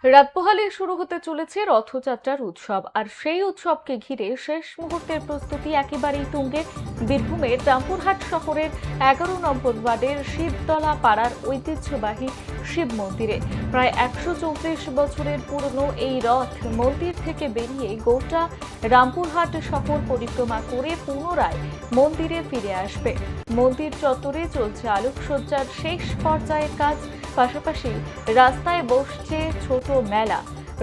রাত পোহালে শুরু হতে চলেছে রথযাত্রার উৎসব, আর সেই উৎসবকে ঘিরে শেষ মুহূর্তের প্রস্তুতি একেবারেই তুঙ্গে বীরভূমের রামপুরহাট শহরের 11 নম্বর ওয়ার্ডের শিবতলা পাড়ার ঐতিহ্যবাহী শিব মন্দিরে। প্রায় 134 বছরের পুরনো এই রথ মন্দির থেকে বেরিয়ে গোটা রামপুরহাট শহর পরিক্রমা করে পুনরায় মন্দিরে ফিরে আসবে। মন্দির চত্বরে চলছে আলোকসজ্জার শেষ পর্যায়ের কাজ, পাশাপাশি রাস্তায় বসছে ছোট মেলা।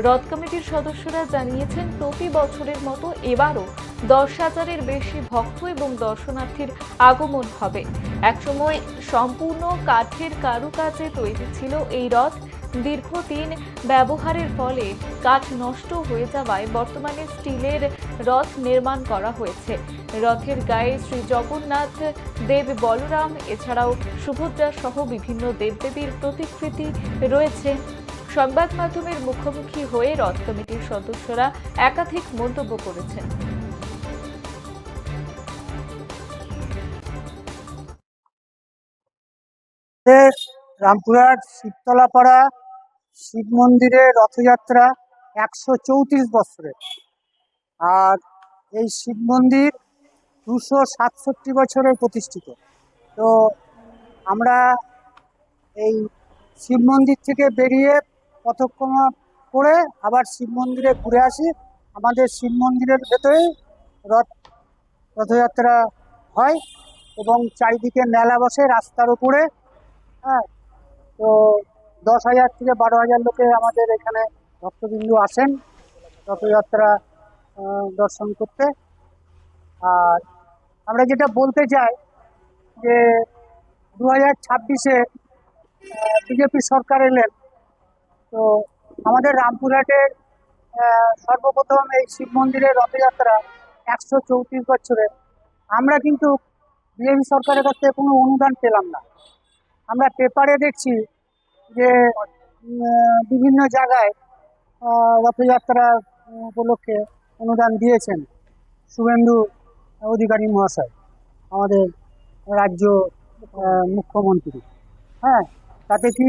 রথ কমিটির সদস্যরা জানিয়েছেন, প্রতি বছরের মতো এবারও 10,000-এর বেশি ভক্ত এবং দর্শনার্থীর আগমন হবে। একসময় সম্পূর্ণ কাঠের কারুকাজে তৈরি ছিল এই রথ। দীর্ঘদিন ব্যবহারের ফলে কাঠ নষ্ট হয়ে যাওয়ায় বর্তমানে স্টিলের রথ নির্মাণ করা হয়েছে। রথের গায়ে শ্রী জগন্নাথ দেব, বলরাম, এছাড়াও সুভদ্রা সহ বিভিন্ন দেবদেবীর প্রতিকৃতি রয়েছে। সংবাদ মাধ্যমের মুখোমুখি হয়ে রথ কমিটির সদস্যরা একাধিক মন্তব্য করেছেন। রামপুরহাট শিবতলাপাড়া শিব মন্দিরে রথযাত্রা 134 বছরের। আর এই শিব মন্দির 267 বছরের প্রতিষ্ঠিত। তো আমরা এই শিব মন্দির থেকে বেরিয়ে পথক্রমা করে আবার শিব মন্দিরে ঘুরে আসি। আমাদের শিব মন্দিরের ভেতরেই রথযাত্রা হয় এবং চারিদিকে মেলা বসে রাস্তার উপরে। হ্যাঁ, তো 10,000 থেকে 12,000 লোকে আমাদের এখানে ভক্তবিন্দু আসেন রথযাত্রা দর্শন করতে। আর আমরা যেটা বলতে চাই যে 2026-এ বিজেপি সরকার এলেন, তো আমাদের রামপুরহাটের সর্বপ্রথম এই শিব মন্দিরের রথযাত্রা 134 বছরের। আমরা কিন্তু বিজেপি সরকারের কাছ থেকে কোনো অনুদান পেলাম না। আমরা পেপারে দেখছি যে বিভিন্ন জায়গায় রথযাত্রা উপলক্ষে অনুদান দিয়েছেন শুভেন্দু অধিকারী মহাশয়, আমাদের রাজ্য মুখ্যমন্ত্রী। হ্যাঁ, তাতে কি